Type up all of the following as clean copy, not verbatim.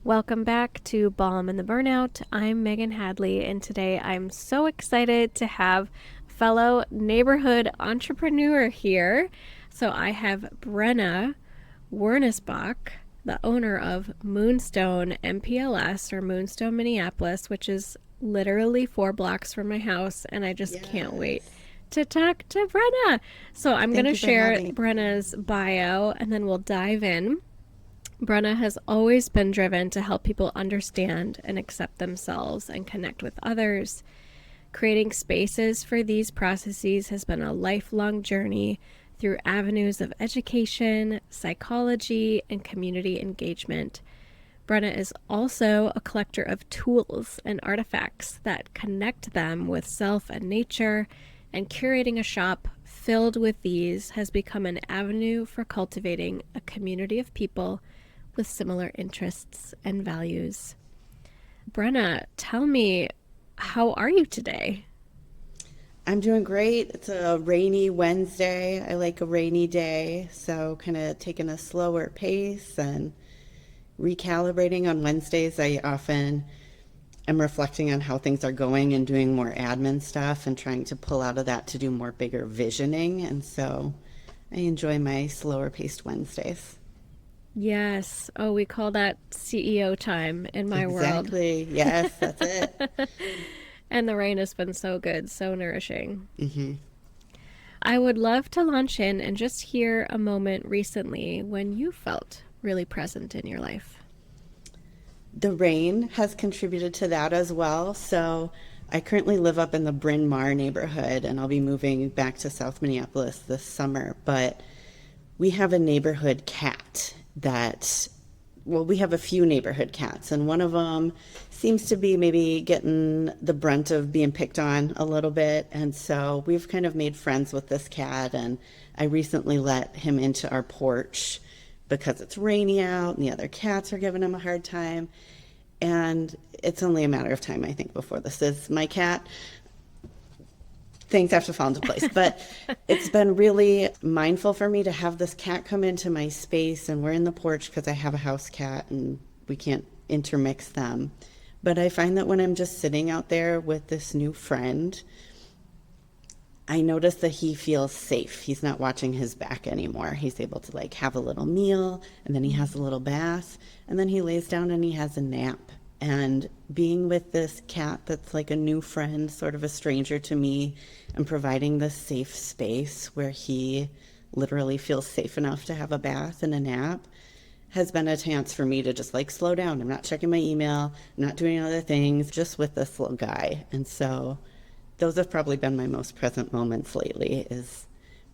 Welcome back to Balm and the Burnout. I'm Megan Hadley, and today I'm so excited to have fellow neighborhood entrepreneur here. So I have Brenna Wernersbach, the owner of MoonStone MPLS or MoonStone Minneapolis, which is literally 4 blocks from my house, and I just can't wait Yes. to talk to Brenna. So I'm going Thank to you for share having me. Brenna's bio and then we'll dive in. Brenna has always been driven to help people understand and accept themselves and connect with others. Creating spaces for these processes has been a lifelong journey through avenues of education, psychology, and community engagement. Brenna is also a collector of tools and artifacts that connect them with self and nature, and curating a shop filled with these has become an avenue for cultivating a community of people with similar interests and values. Brenna, tell me, how are you today? I'm doing great. It's a rainy Wednesday. I like a rainy day, so kind of taking a slower pace and recalibrating on Wednesdays. I often am reflecting on how things are going and doing more admin stuff and trying to pull out of that to do more bigger visioning. And so I enjoy my slower paced Wednesdays. Yes. Oh, we call that CEO time in my world. Exactly. Yes, that's it. And the rain has been so good, so nourishing. hmm I would love to launch in and just hear a moment recently when you felt really present in your life. The rain has contributed to that as well. So I currently live up in the Bryn Mawr neighborhood and I'll be moving back to South Minneapolis this summer. But we have a neighborhood cat that, well, we have a few neighborhood cats, and one of them seems to be maybe getting the brunt of being picked on a little bit. And so we've kind of made friends with this cat, and I recently let him into our porch because it's rainy out and the other cats are giving him a hard time. And it's only a matter of time, I think, before this is my cat. Things have to fall into place. But it's been really mindful for me to have this cat come into my space, and we're in the porch because I have a house cat and we can't intermix them. But I find that when I'm just sitting out there with this new friend, I notice that he feels safe. He's not watching his back anymore. He's able to like have a little meal, and then he has a little bath, and then he lays down and he has a nap. And being with this cat that's like a new friend, sort of a stranger to me, and providing this safe space where he literally feels safe enough to have a bath and a nap has been a chance for me to just like slow down. I'm not checking my email, I'm not doing other things, just with this little guy. And so those have probably been my most present moments lately is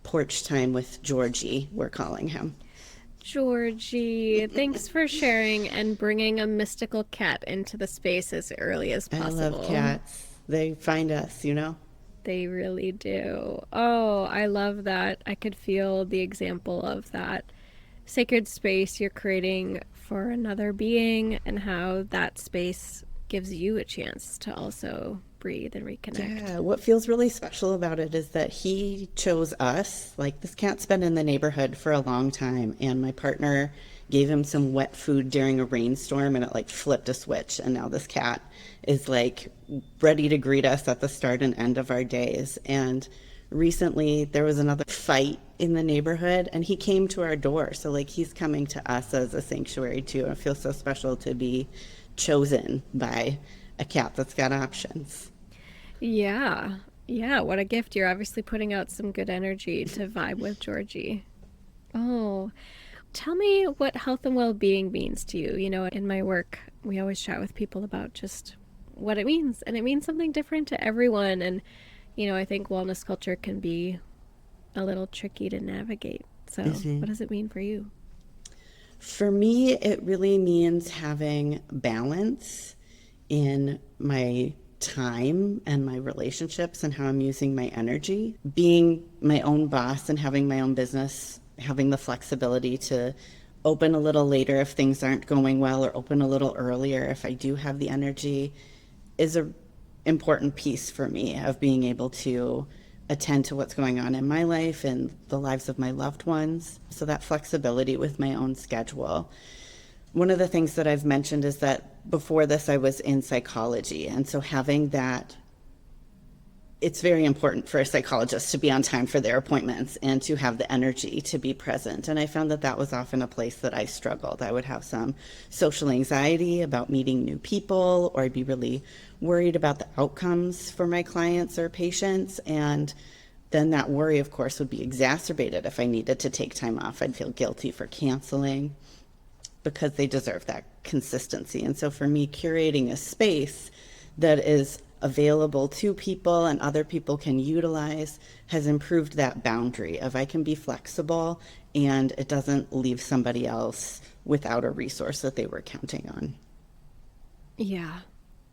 porch time with Georgie, we're calling him. Georgie, thanks for sharing and bringing a mystical cat into the space as early as I love possible. cats. They find us, you know? They really do. Oh, I love that. I could feel the example of that sacred space you're creating for another being and how that space gives you a chance to also breathe and reconnect. Yeah, what feels really special about it is that he chose us. Like, this cat's been in the neighborhood for a long time, and my partner gave him some wet food during a rainstorm, and it like flipped a switch. And now this cat is like ready to greet us at the start and end of our days. And recently, there was another fight in the neighborhood, and he came to our door. So, like, he's coming to us as a sanctuary, too. And it feels so special to be chosen by a cat that's got options. Yeah. Yeah, what a gift. You're obviously putting out some good energy to vibe with Georgie. Oh, tell me what health and well being means to you. You know, in my work, we always chat with people about just what it means, and it means something different to everyone. And, I think wellness culture can be a little tricky to navigate. So, Mhm. what does it mean for you? For me, it really means having balance in my time and my relationships and how I'm using my energy. Being my own boss and having my own business, having the flexibility to open a little later if things aren't going well or open a little earlier if I do have the energy is a important piece for me of being able to attend to what's going on in my life and the lives of my loved ones. So that flexibility with my own schedule. One of the things that I've mentioned is that before this, I was in psychology. And so having that, it's very important for a psychologist to be on time for their appointments and to have the energy to be present. And I found that that was often a place that I struggled. I would have some social anxiety about meeting new people, or I'd be really worried about the outcomes for my clients or patients. And then that worry, of course, would be exacerbated if I needed to take time off. I'd feel guilty for canceling because they deserve that consistency. And so for me, curating a space that is available to people and other people can utilize has improved that boundary of I can be flexible and it doesn't leave somebody else without a resource that they were counting on. Yeah.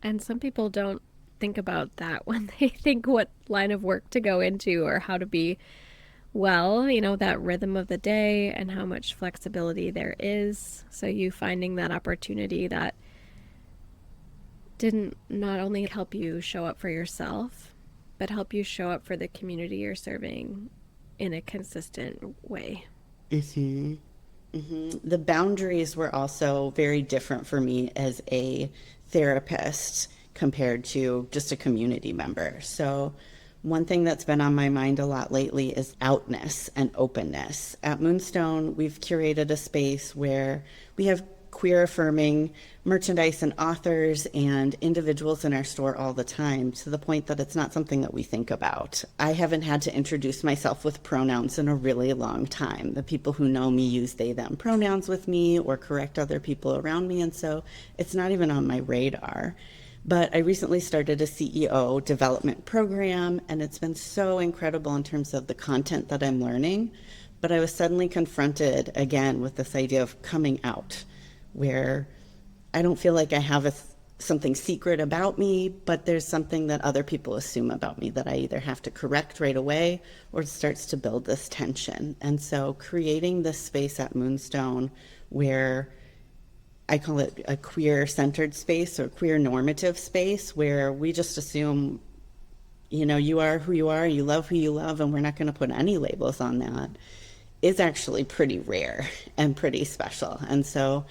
And some people don't think about that when they think what line of work to go into or how to be well, that rhythm of the day and how much flexibility there is. So you finding that opportunity that didn't not only help you show up for yourself, but help you show up for the community you're serving in a consistent way. Mm-hmm. Mm-hmm. The boundaries were also very different for me as a therapist compared to just a community member. So one thing that's been on my mind a lot lately is outness and openness. At Moonstone, we've curated a space where we have queer affirming merchandise and authors and individuals in our store all the time, to the point that it's not something that we think about. I haven't had to introduce myself with pronouns in a really long time. The people who know me use they, them pronouns with me or correct other people around me, and so it's not even on my radar. But I recently started a CEO development program, and it's been so incredible in terms of the content that I'm learning. But I was suddenly confronted again with this idea of coming out, where I don't feel like I have something secret about me, but there's something that other people assume about me that I either have to correct right away or it starts to build this tension. And so creating this space at Moonstone where I call it a queer-centered space or queer normative space, where we just assume, you are who you are, you love who you love, and we're not going to put any labels on that, is actually pretty rare and pretty special. And so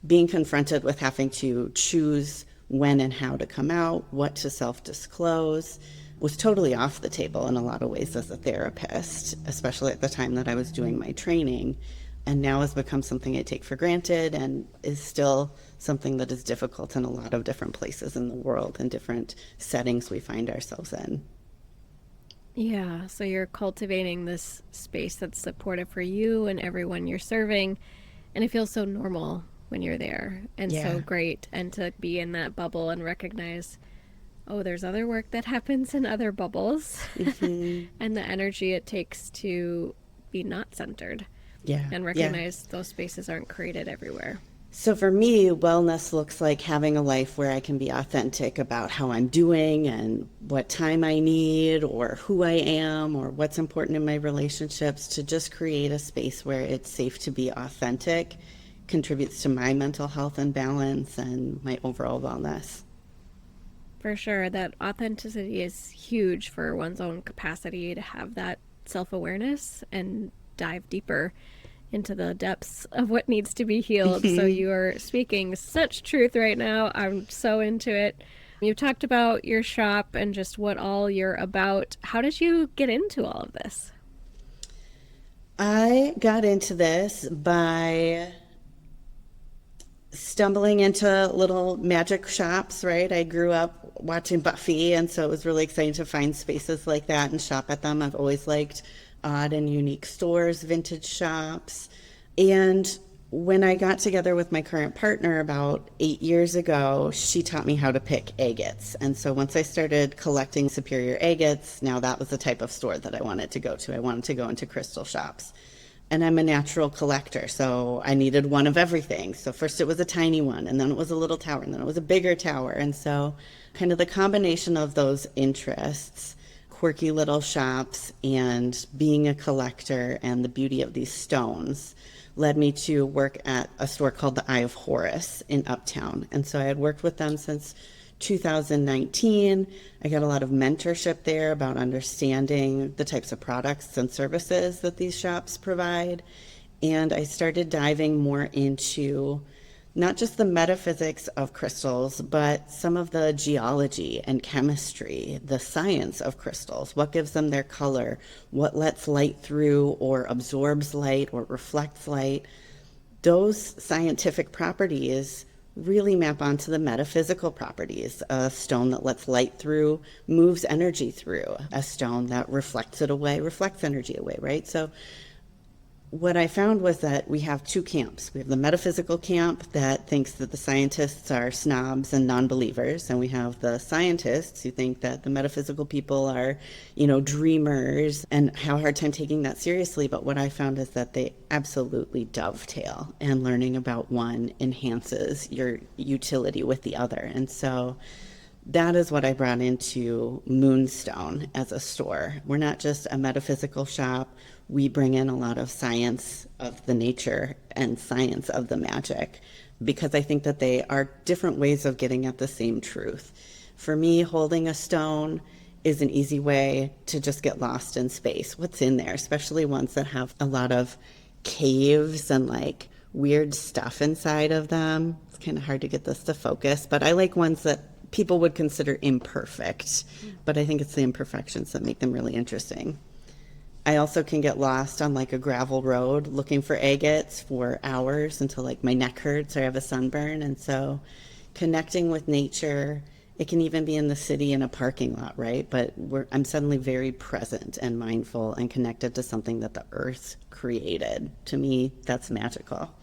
being confronted with having to choose when and how to come out, what to self-disclose, was totally off the table in a lot of ways as a therapist, especially at the time that I was doing my training, and now has become something I take for granted and is still something that is difficult in a lot of different places in the world and different settings we find ourselves in. Yeah, so you're cultivating this space that's supportive for you and everyone you're serving, and it feels so normal when you're there and so great, and to be in that bubble and recognize, oh, there's other work that happens in other bubbles. Mm-hmm. And the energy it takes to be not centered and recognize those spaces aren't created everywhere. So for me, wellness looks like having a life where I can be authentic about how I'm doing and what time I need or who I am or what's important in my relationships, to just create a space where it's safe to be authentic contributes to my mental health and balance and my overall wellness. For sure, that authenticity is huge for one's own capacity to have that self-awareness and dive deeper into the depths of what needs to be healed. So you are speaking such truth right now. I'm so into it. You talked about your shop and just what all you're about. How did you get into all of this? I got into this by stumbling into little magic shops, right? I grew up watching Buffy, and so it was really exciting to find spaces like that and shop at them. I've always liked odd and unique stores, vintage shops. And when I got together with my current partner about 8 years ago, she taught me how to pick agates. And so once I started collecting superior agates, now that was the type of store that I wanted to go to. I wanted to go into crystal shops. And I'm a natural collector, so I needed one of everything. So first it was a tiny one, and then it was a little tower, and then it was a bigger tower. And so kind of the combination of those interests, quirky little shops and being a collector and the beauty of these stones, led me to work at a store called the Eye of Horus in Uptown. And so I had worked with them since 2019. I got a lot of mentorship there about understanding the types of products and services that these shops provide. And I started diving more into not just the metaphysics of crystals, but some of the geology and chemistry, the science of crystals, what gives them their color, what lets light through or absorbs light or reflects light. Those scientific properties really map onto the metaphysical properties. A stone that lets light through moves energy through. A stone that reflects it away reflects energy away, right? So what I found was that we have two camps. We have the metaphysical camp that thinks that the scientists are snobs and non-believers, and we have the scientists who think that the metaphysical people are, dreamers and have a hard time taking that seriously. But what I found is that they absolutely dovetail, and learning about one enhances your utility with the other. And so that is what I brought into MoonStone as a store. We're not just a metaphysical shop. We bring in a lot of science of the nature and science of the magic, because I think that they are different ways of getting at the same truth. For me, holding a stone is an easy way to just get lost in space. What's in there, especially ones that have a lot of caves and like weird stuff inside of them. It's kind of hard to get this to focus, but I like ones that people would consider imperfect, but I think it's the imperfections that make them really interesting. I also can get lost on like a gravel road looking for agates for hours until like my neck hurts or I have a sunburn. And so connecting with nature, it can even be in the city in a parking lot, right? But I'm suddenly very present and mindful and connected to something that the earth created. To me, that's magical.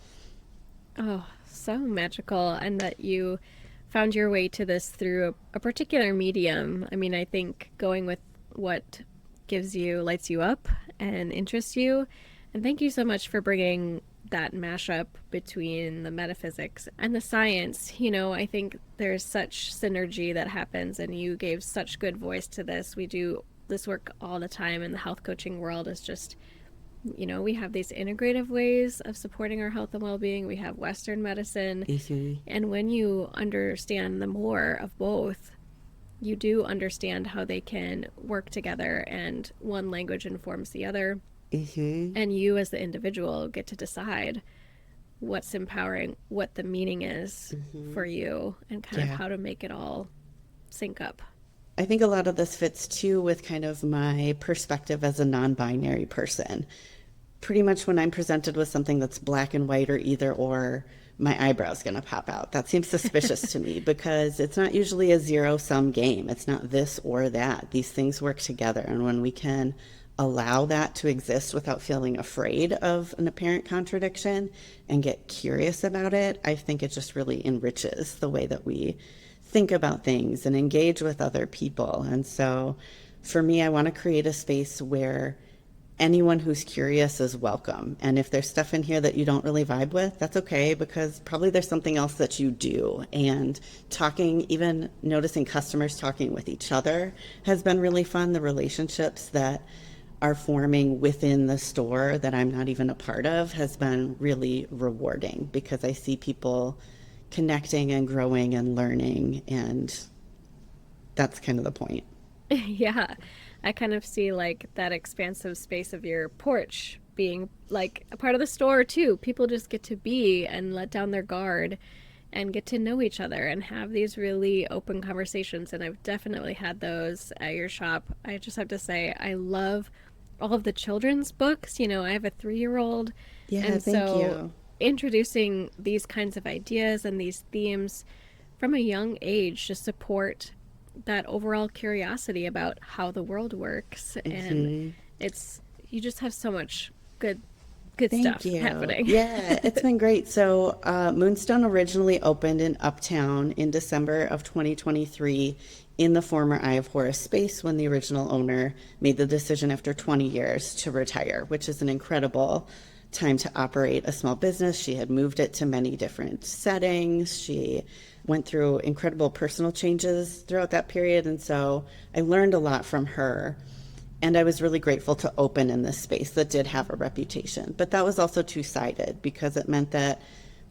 Oh, so magical. And that you found your way to this through a particular medium. I mean, I think going with what lights you up and interests you. And thank you so much for bringing that mashup between the metaphysics and the science. I think there's such synergy that happens, and you gave such good voice to this. We do this work all the time in the health coaching world. Is just, we have these integrative ways of supporting our health and well-being. We have Western medicine. Mm-hmm. And when you understand the more of both, you do understand how they can work together, and one language informs the other. Mm-hmm. And you as the individual get to decide what's empowering, what the meaning is for you, and kind of how to make it all sync up. I think a lot of this fits too with kind of my perspective as a non-binary person. Pretty much when I'm presented with something that's black and white or either or, my eyebrow's going to pop out. That seems suspicious to me, because it's not usually a zero-sum game. It's not this or that. These things work together. And when we can allow that to exist without feeling afraid of an apparent contradiction and get curious about it, I think it just really enriches the way that we think about things and engage with other people. And so for me, I want to create a space where anyone who's curious is welcome. And if there's stuff in here that you don't really vibe with, that's okay, because probably there's something else that you do. And talking, even noticing customers talking with each other has been really fun. The relationships that are forming within the store that I'm not even a part of has been really rewarding, because I see people connecting and growing and learning, and that's kind of the point. Yeah. I kind of see like that expansive space of your porch being like a part of the store too. People just get to be and let down their guard and get to know each other and have these really open conversations. And I've definitely had those at your shop. I just have to say, I love all of the children's books. I have a 3-year-old. Yeah, and thank you. Introducing these kinds of ideas and these themes from a young age to support that overall curiosity about how the world works. And you just have so much good stuff happening. Yeah, it's been great. So MoonStone originally opened in Uptown in December of 2023 in the former Eye of Horus space, when the original owner made the decision after 20 years to retire, which is an incredible time to operate a small business. She had moved it to many different settings. She went through incredible personal changes throughout that period. And so I learned a lot from her. And I was really grateful to open in this space that did have a reputation. But that was also two-sided, because it meant that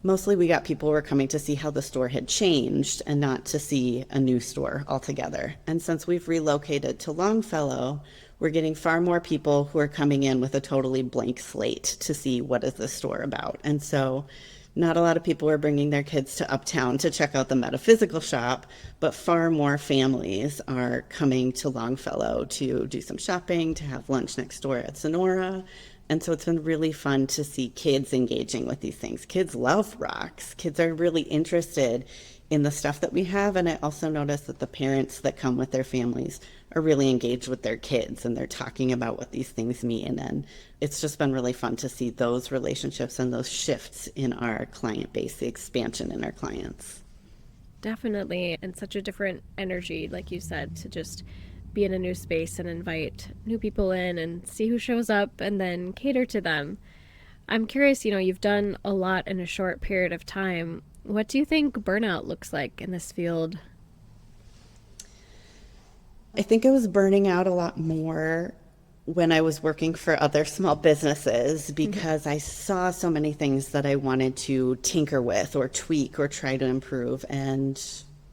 mostly we got people who were coming to see how the store had changed and not to see a new store altogether. And since we've relocated to Longfellow, we're getting far more people who are coming in with a totally blank slate to see what is this store about. And so not a lot of people were bringing their kids to Uptown to check out the metaphysical shop, but far more families are coming to Longfellow to do some shopping, to have lunch next door at Sonora. And so it's been really fun to see kids engaging with these things. Kids love rocks. Kids are really interested in the stuff that we have. And I also notice that the parents that come with their families are really engaged with their kids, and they're talking about what these things mean. And it's just been really fun to see those relationships and those shifts in our client base, the expansion in our clients. Definitely. And such a different energy, like you said, to just be in a new space and invite new people in and see who shows up and then cater to them. I'm curious, you've done a lot in a short period of time. What do you think burnout looks like in this field? I think I was burning out a lot more when I was working for other small businesses because I saw so many things that I wanted to tinker with or tweak or try to improve, and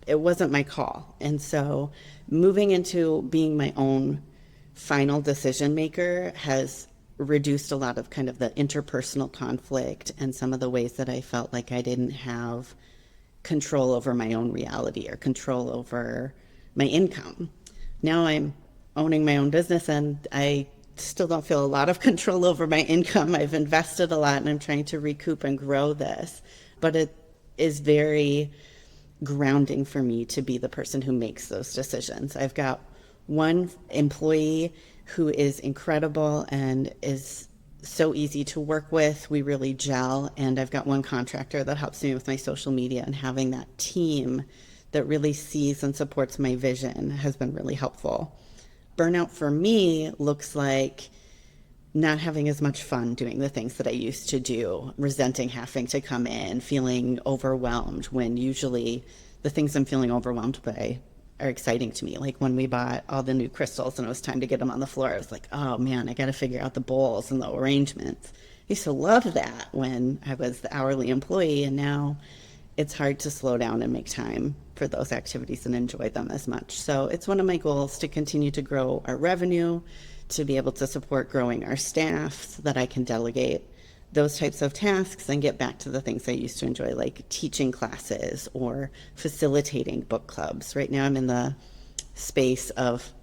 it wasn't my call. And so moving into being my own final decision maker has reduced a lot of kind of the interpersonal conflict and some of the ways that I felt like I didn't have control over my own reality or control over my income. Now I'm owning my own business, and I still don't feel a lot of control over my income. I've invested a lot and I'm trying to recoup and grow this, but it is very grounding for me to be the person who makes those decisions. I've got one employee who is incredible and is so easy to work with. We really gel. And I've got one contractor that helps me with my social media, and having that team that really sees and supports my vision has been really helpful. Burnout for me looks like not having as much fun doing the things that I used to do, resenting having to come in, feeling overwhelmed when usually the things I'm feeling overwhelmed by are exciting to me. Like when we bought all the new crystals and it was time to get them on the floor, I was like, oh man, I got to figure out the bowls and the arrangements. I used to love that when I was the hourly employee, and now it's hard to slow down and make time for those activities and enjoy them as much. So it's one of my goals to continue to grow our revenue, to be able to support growing our staff so that I can delegate those types of tasks and get back to the things I used to enjoy, like teaching classes or facilitating book clubs. Right now I'm in the space of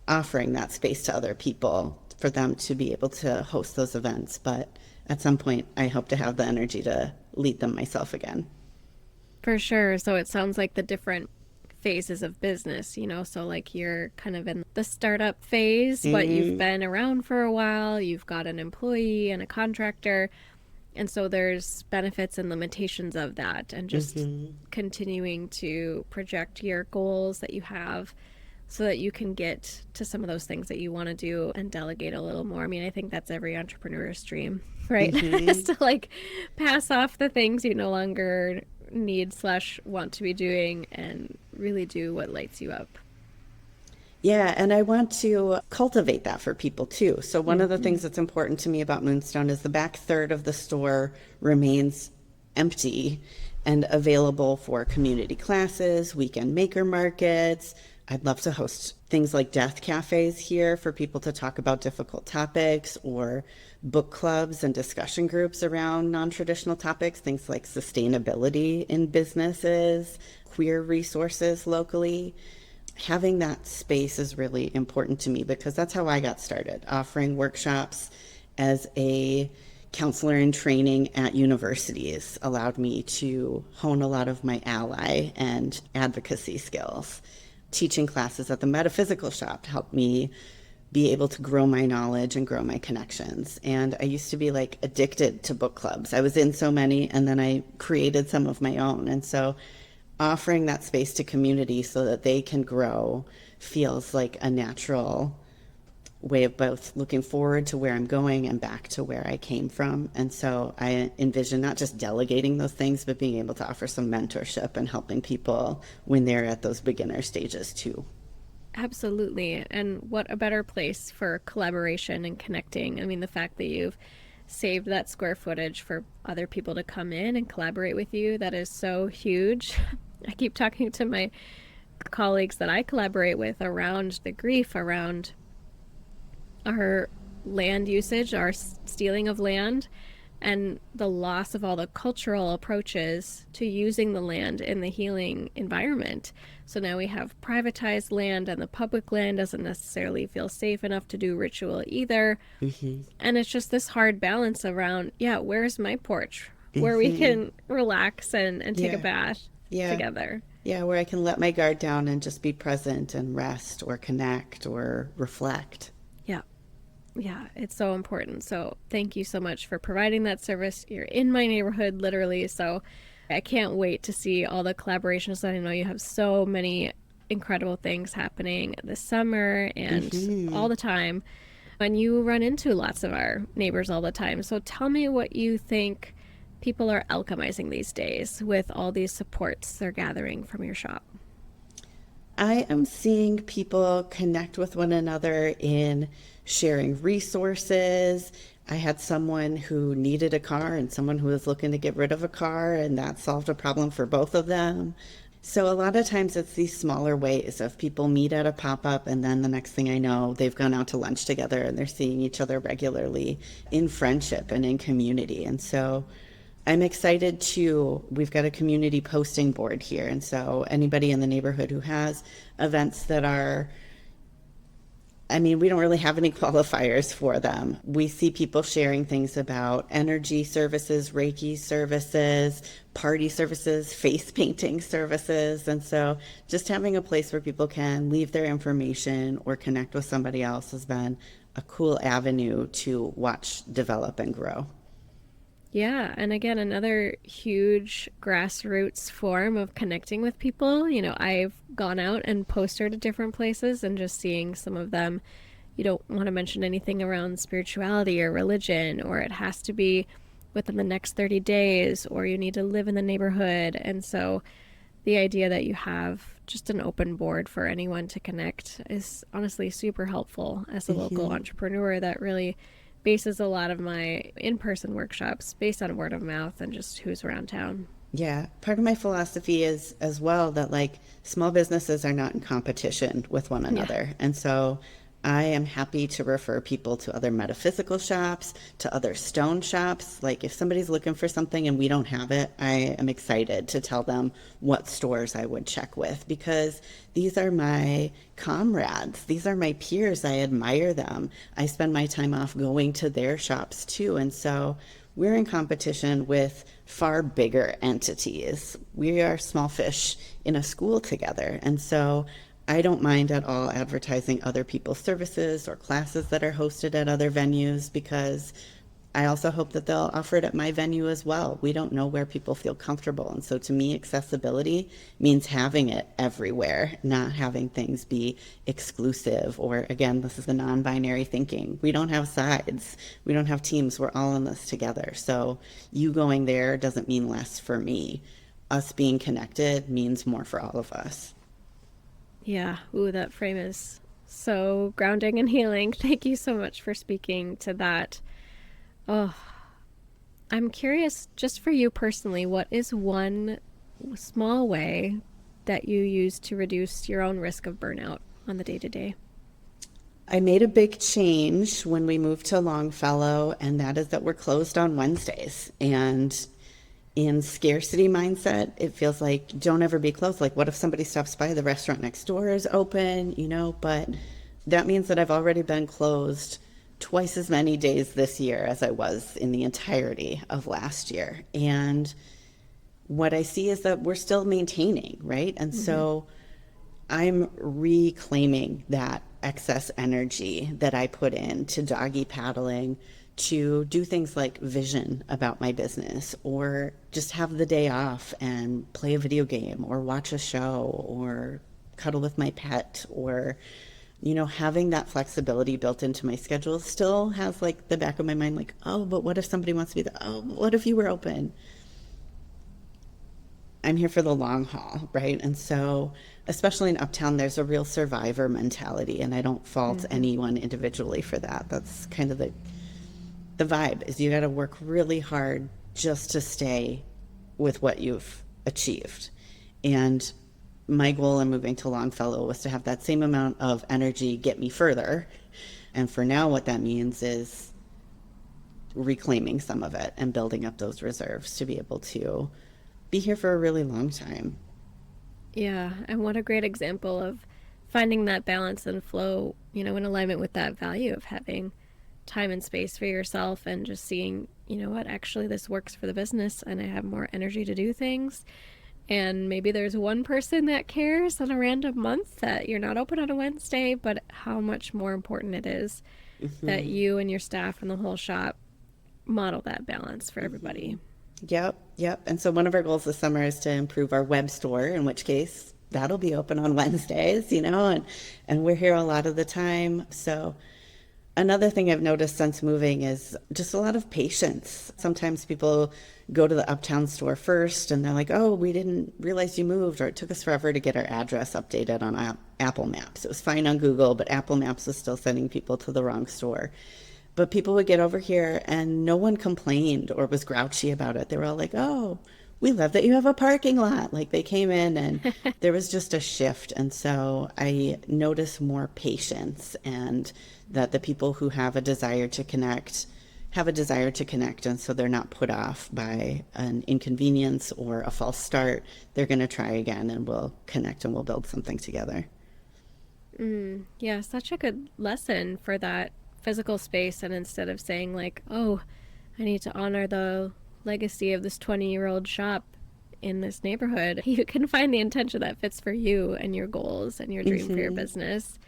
offering that space to other people for them to be able to host those events. But at some point, I hope to have the energy to lead them myself again. For sure. So it sounds like the different phases of business, so like you're kind of in the startup phase, but you've been around for a while, you've got an employee and a contractor, and so there's benefits and limitations of that, and just continuing to project your goals that you have so that you can get to some of those things that you want to do and delegate a little more. I mean, I think that's every entrepreneur's dream, right? Is to like pass off the things you no longer need/want to be doing and really do what lights you up. Yeah, and I want to cultivate that for people too. So one of the things that's important to me about MoonStone is the back third of the store remains empty and available for community classes, weekend maker markets. I'd love to host things like death cafes here for people to talk about difficult topics, or book clubs and discussion groups around non-traditional topics, things like sustainability in businesses, queer resources locally. Having that space is really important to me because that's how I got started, offering workshops as a counselor in training at universities allowed me to hone a lot of my ally and advocacy skills. Teaching classes at the metaphysical shop helped me be able to grow my knowledge and grow my connections. And I used to be like addicted to book clubs. I was in so many, and then I created some of my own. And so offering that space to community so that they can grow feels like a natural way of both looking forward to where I'm going and back to where I came from. And so I envision not just delegating those things, but being able to offer some mentorship and helping people when they're at those beginner stages too. Absolutely. And what a better place for collaboration and connecting. I mean, the fact that you've saved that square footage for other people to come in and collaborate with you, that is so huge. I keep talking to my colleagues that I collaborate with around the grief, around our land usage, our stealing of land, and the loss of all the cultural approaches to using the land in the healing environment. So now we have privatized land, and the public land doesn't necessarily feel safe enough to do ritual either. Mm-hmm. And it's just this hard balance around, yeah, where's my porch where we Mm-hmm. can relax and take a Yeah. bath Yeah. together. Yeah, where I can let my guard down and just be present and rest or connect or reflect. Yeah. Yeah, it's so important. So thank you so much for providing that service. You're in my neighborhood, literally. So I can't wait to see all the collaborations that I know you have so many incredible things happening this summer and Mm-hmm. all the time. And you run into lots of our neighbors all the time. So tell me what you think people are alchemizing these days with all these supports they're gathering from your shop. I am seeing people connect with one another in sharing resources. I had someone who needed a car and someone who was looking to get rid of a car, and that solved a problem for both of them. So a lot of times it's these smaller ways of people meet at a pop-up, and then the next thing I know, they've gone out to lunch together and they're seeing each other regularly in friendship and in community. And so I'm excited to, we've got a community posting board here. And so anybody in the neighborhood who has events that are, I mean, we don't really have any qualifiers for them. We see people sharing things about energy services, Reiki services, party services, face painting services. And so just having a place where people can leave their information or connect with somebody else has been a cool avenue to watch develop and grow. Yeah, and again, another huge grassroots form of connecting with people. You know, I've gone out and posted at different places and just seeing some of them, you don't want to mention anything around spirituality or religion, or it has to be within the next 30 days, or you need to live in the neighborhood. And so the idea that you have just an open board for anyone to connect is honestly super helpful as a local Mm-hmm. entrepreneur that really bases a lot of my in-person workshops based on word of mouth and just who's around town. Yeah, part of my philosophy is as well that like small businesses are not in competition with one Yeah. another. And so I am happy to refer people to other metaphysical shops, to other stone shops. Like if somebody's looking for something and we don't have it, I am excited to tell them what stores I would check with because these are my comrades. These are my peers. I admire them. I spend my time off going to their shops too. And so we're in competition with far bigger entities. We are small fish in a school together. And so I don't mind at all advertising other people's services or classes that are hosted at other venues because I also hope that they'll offer it at my venue as well. We don't know where people feel comfortable. And so to me, accessibility means having it everywhere, not having things be exclusive. Or again, this is the non binary thinking. We don't have sides, we don't have teams. We're all in this together. So you going there doesn't mean less for me. Us being connected means more for all of us. Yeah. Ooh, that frame is so grounding and healing. Thank you so much for speaking to that. Oh, I'm curious, just for you personally, what is one small way that you use to reduce your own risk of burnout on the day to day? I made a big change when we moved to Longfellow, and that is that we're closed on Wednesdays. And in scarcity mindset, it feels like don't ever be closed. Like, what if somebody stops by? The restaurant next door is open, you know? But that means that I've already been closed twice as many days this year as I was in the entirety of last year. And what I see is that we're still maintaining, right? And Mm-hmm. so I'm reclaiming that excess energy that I put into doggy paddling to do things like vision about my business or just have the day off and play a video game or watch a show or cuddle with my pet or having that flexibility built into my schedule still has like the back of my mind like, oh, but what if somebody wants to be there? Oh, what if you were open? I'm here for the long haul, right? And so, especially in Uptown, there's a real survivor mentality, and I don't fault Mm-hmm. anyone individually for that. That's kind of the vibe is you got to work really hard just to stay with what you've achieved. And my goal in moving to Longfellow was to have that same amount of energy get me further. And for now, what that means is reclaiming some of it and building up those reserves to be able to be here for a really long time. Yeah, and what a great example of finding that balance and flow, in alignment with that value of having time and space for yourself and just seeing, what, actually this works for the business and I have more energy to do things. And maybe there's one person that cares on a random month that you're not open on a Wednesday, but how much more important it is that you and your staff and the whole shop model that balance for everybody. Yep. And so one of our goals this summer is to improve our web store, in which case that'll be open on Wednesdays, and we're here a lot of the time. So another thing I've noticed since moving is just a lot of patience. Sometimes people go to the Uptown store first and they're like, oh, we didn't realize you moved, or it took us forever to get our address updated on Apple Maps. It was fine on Google, but Apple Maps was still sending people to the wrong store. But people would get over here and no one complained or was grouchy about it. They were all like, oh, we love that you have a parking lot. Like, they came in and there was just a shift. And so I notice more patience, and that the people who have a desire to connect have a desire to connect. And so they're not put off by an inconvenience or a false start. They're going to try again, and we'll connect and we'll build something together. Yeah, such a good lesson for that physical space. And instead of saying like, oh, I need to honor the legacy of this 20-year-old shop in this neighborhood, you can find the intention that fits for you and your goals and your dream for your business,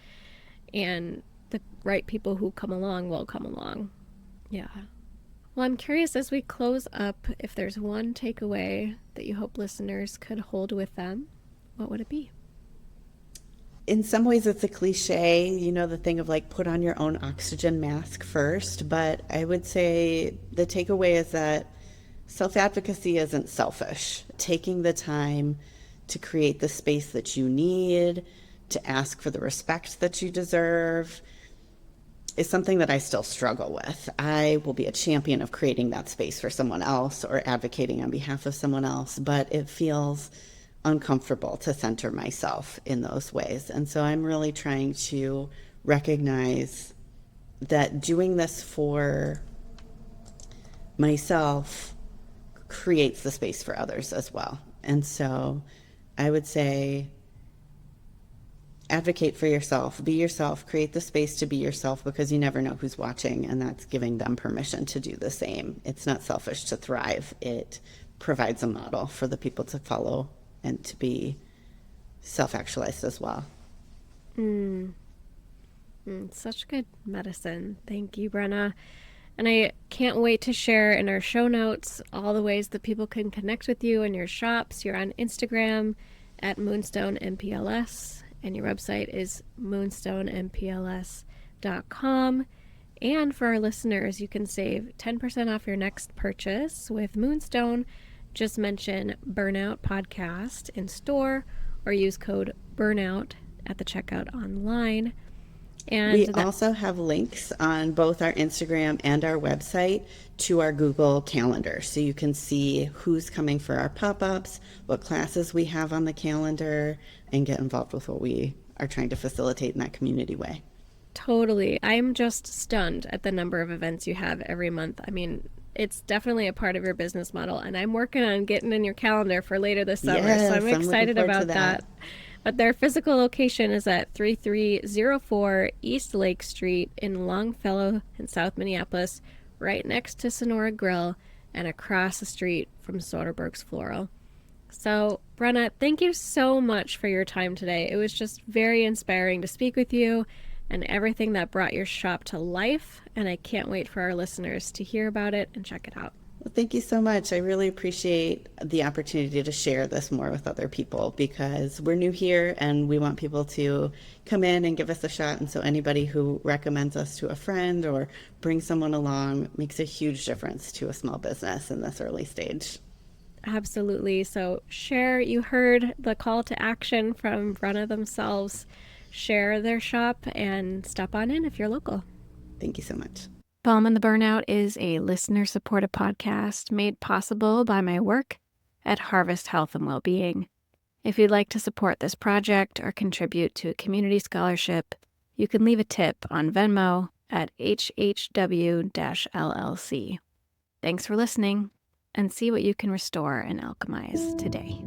and the right people who come along will come along. Yeah. Well, I'm curious, as we close up, if there's one takeaway that you hope listeners could hold with them, what would it be? In some ways it's a cliche, the thing of like, put on your own oxygen mask first. But I would say the takeaway is that self-advocacy isn't selfish. Taking the time to create the space that you need, to ask for the respect that you deserve, is something that I still struggle with. I will be a champion of creating that space for someone else or advocating on behalf of someone else, but it feels uncomfortable to center myself in those ways. And so I'm really trying to recognize that doing this for myself creates the space for others as well. And so I would say, advocate for yourself, be yourself, create the space to be yourself, because you never know who's watching, and that's giving them permission to do the same. It's not selfish to thrive. It provides a model for the people to follow and to be self-actualized as well. Such good medicine. Thank you, Brenna. And I can't wait to share in our show notes all the ways that people can connect with you and your shops. You're on Instagram at MoonStone MPLS, and your website is moonstonemmpls.com. And for our listeners, you can save 10% off your next purchase with Moonstone. Just mention Burnout Podcast in store or use code Burnout at the checkout online. And we also have links on both our Instagram and our website to our Google Calendar, so you can see who's coming for our pop-ups, what classes we have on the calendar, and get involved with what we are trying to facilitate in that community way. Totally. I'm just stunned at the number of events you have every month. I mean, it's definitely a part of your business model, and I'm working on getting in your calendar for later this summer, yes, so I'm excited about that. But their physical location is at 3304 East Lake Street in Longfellow in South Minneapolis, right next to Sonora Grill and across the street from Soderbergh's Floral. So, Brenna, thank you so much for your time today. It was just very inspiring to speak with you and everything that brought your shop to life, and I can't wait for our listeners to hear about it and check it out. Well, thank you so much. I really appreciate the opportunity to share this more with other people, because we're new here and we want people to come in and give us a shot. And so anybody who recommends us to a friend or brings someone along makes a huge difference to a small business in this early stage. Absolutely. So share, you heard the call to action from Brenna themselves. Share their shop and stop on in if you're local. Thank you so much. Balm and the Burnout is a listener-supported podcast made possible by my work at Harvest Health and Wellbeing. If you'd like to support this project or contribute to a community scholarship, you can leave a tip on Venmo at HHW-LLC. Thanks for listening, and see what you can restore and alchemize today.